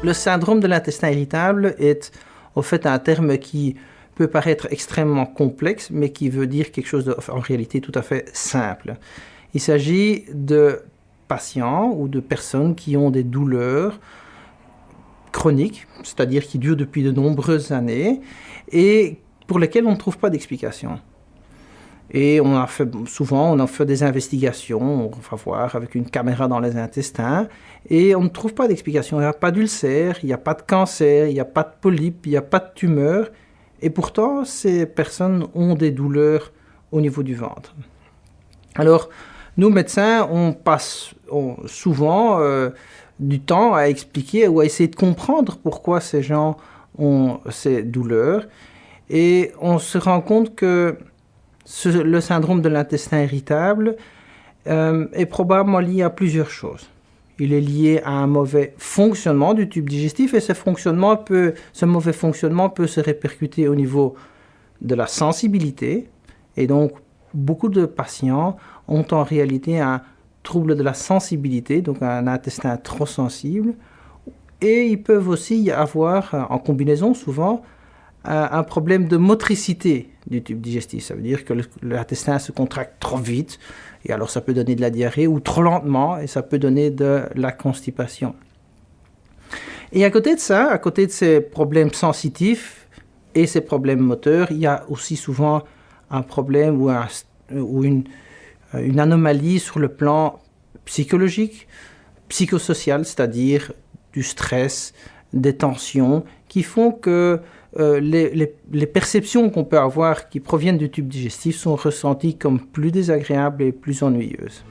Le syndrome de l'intestin irritable est en fait un terme qui peut paraître extrêmement complexe, mais qui veut dire quelque chose de, en réalité, tout à fait simple. Il s'agit de patients ou de personnes qui ont des douleurs chroniques, c'est-à-dire qui durent depuis de nombreuses années, et pour lesquelles on ne trouve pas d'explication. Et souvent, on a fait des investigations, on va voir avec une caméra dans les intestins, et on ne trouve pas d'explication. Il n'y a pas d'ulcère, il n'y a pas de cancer, il n'y a pas de polype, il n'y a pas de tumeur, et pourtant, ces personnes ont des douleurs au niveau du ventre. Alors, nous, médecins, on passe souvent du temps à expliquer ou à essayer de comprendre pourquoi ces gens ont ces douleurs, et on se rend compte que le syndrome de l'intestin irritable est probablement lié à plusieurs choses. Il est lié à un mauvais fonctionnement du tube digestif et ce mauvais fonctionnement peut se répercuter au niveau de la sensibilité. Et donc, beaucoup de patients ont en réalité un trouble de la sensibilité, donc un intestin trop sensible. Et ils peuvent aussi avoir, en combinaison souvent, un problème de motricité du tube digestif. Ça veut dire que l'intestin se contracte trop vite, et alors ça peut donner de la diarrhée, ou trop lentement, et ça peut donner de la constipation. Et à côté de ça, à côté de ces problèmes sensitifs et ces problèmes moteurs, il y a aussi souvent un problème ou une anomalie sur le plan psychologique, psychosocial, c'est-à-dire du stress, des tensions, qui font que les perceptions qu'on peut avoir qui proviennent du tube digestif sont ressenties comme plus désagréables et plus ennuyeuses.